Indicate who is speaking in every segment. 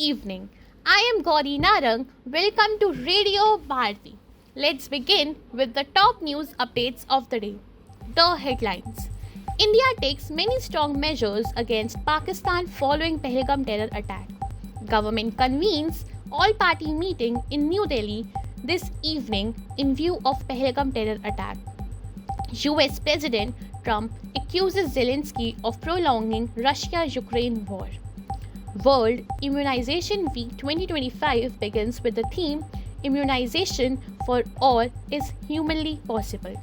Speaker 1: evening. I am Gauri Narang. Welcome to Radio Bharti. Let's begin with the top news updates of the day. The headlines. India takes many strong measures against Pakistan following Pahalgam terror attack. Government convenes all-party meeting in New Delhi this evening in view of Pahalgam terror attack. US President Trump accuses Zelensky of prolonging Russia-Ukraine war. World Immunization Week 2025 begins with the theme Immunization for All is Humanly Possible.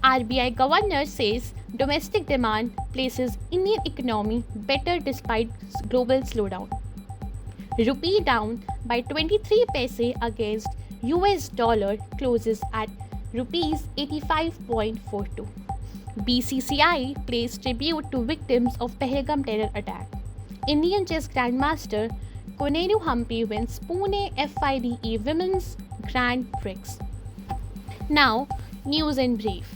Speaker 1: RBI Governor says domestic demand places Indian economy better despite global slowdown. Rupee down by 23 paise against US dollar closes at rupees 85.42. BCCI pays tribute to victims of Pahalgam terror attack. Indian chess grandmaster Konenu Humpy wins Pune FIDE Women's Grand Prix. Now, news in brief.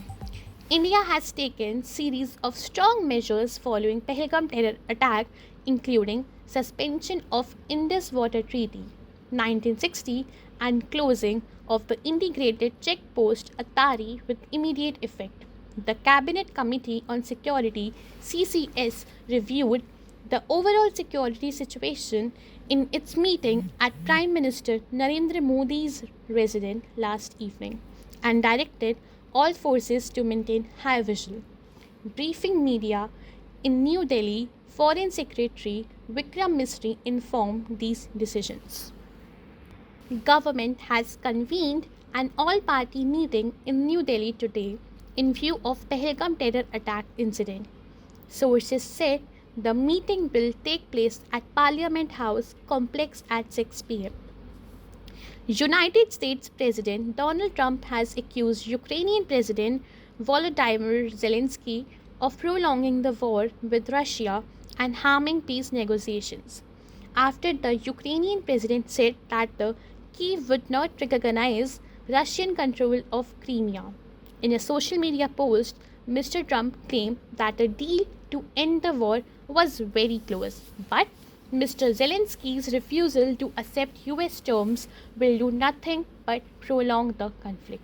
Speaker 1: India has taken series of strong measures following Pahalgam terror attack, including suspension of Indus Water Treaty 1960 and closing of the integrated checkpost Atari with immediate effect. The Cabinet Committee on Security (CCS) reviewed the overall security situation in its meeting at Prime Minister Narendra Modi's residence last evening and directed all forces to maintain high vigil. Briefing media in New Delhi, Foreign Secretary Vikram Misri informed these decisions. Government has convened an all-party meeting in New Delhi today in view of Pahalgam terror attack incident. Sources said the meeting will take place at Parliament House complex at 6 p.m. United States President Donald Trump has accused Ukrainian President Volodymyr Zelensky of prolonging the war with Russia and harming peace negotiations, after the Ukrainian president said that the Kyiv would not recognize Russian control of Crimea. In a social media post, Mr. Trump claimed that a deal to end the war was very close, but Mr. Zelensky's refusal to accept US terms will do nothing but prolong the conflict.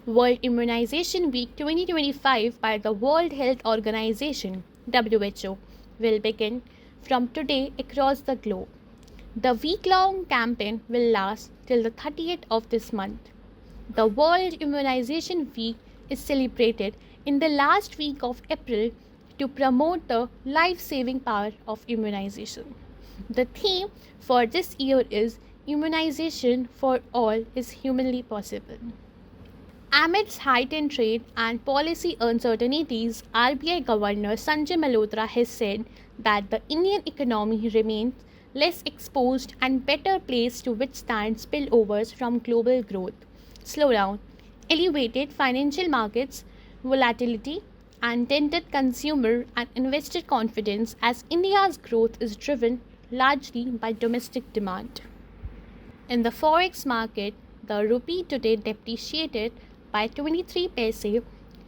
Speaker 1: World Immunization Week 2025 by the World Health Organization (WHO) will begin from today across the globe. The week-long campaign will last till the 30th of this month. The World Immunization Week is celebrated in the last week of April to promote the life-saving power of immunization. The theme for this year is Immunization for All is Humanly Possible. Amidst heightened trade and policy uncertainties, RBI Governor Sanjay Malhotra has said that the Indian economy remains less exposed and better placed to withstand spillovers from global growth, slowdown, elevated financial markets, volatility, and dented consumer and investor confidence as India's growth is driven largely by domestic demand. In the forex market, the rupee today depreciated by 23 paise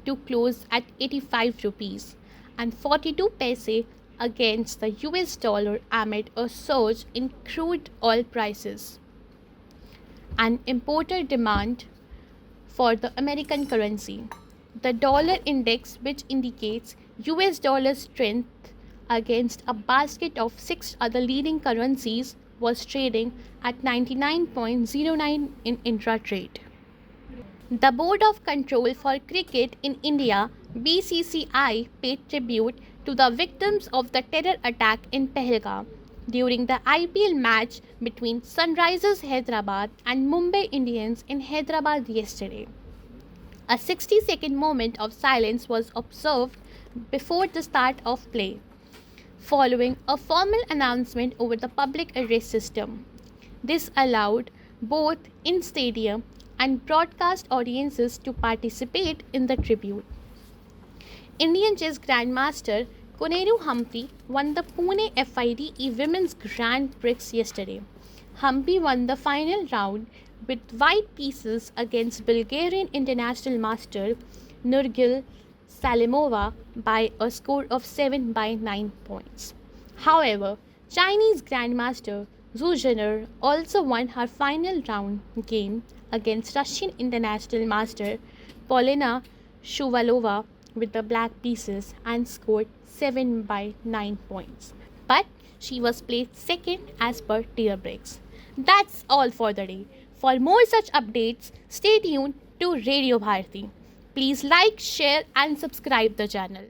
Speaker 1: to close at 85 rupees and 42 paise against the US dollar amid a surge in crude oil prices and importer demand for the American currency. The dollar index, which indicates US dollar strength against a basket of 6 other leading currencies, was trading at 99.09 in intra-trade. The Board of Control for Cricket in India (BCCI) paid tribute to the victims of the terror attack in Pahalgam during the IPL match between Sunrisers Hyderabad and Mumbai Indians in Hyderabad yesterday. A 60-second moment of silence was observed before the start of play, following a formal announcement over the public address system. This allowed both in-stadium and broadcast audiences to participate in the tribute. Indian chess grandmaster Konenu Humpy won the Pune FIDE Women's Grand Prix yesterday. Humpy won the final round with white pieces against Bulgarian international master Nurgul Salimova by a score of 7 by 9 points. However, Chinese Grandmaster Zhu Zhenner also won her final round game against Russian international master Polina Shuvalova with the black pieces and scored 7 by 9 points. But she was placed second as per tier breaks. That's all for the day. For more such updates, stay tuned to Radio Bharati. Please like, share and subscribe the channel.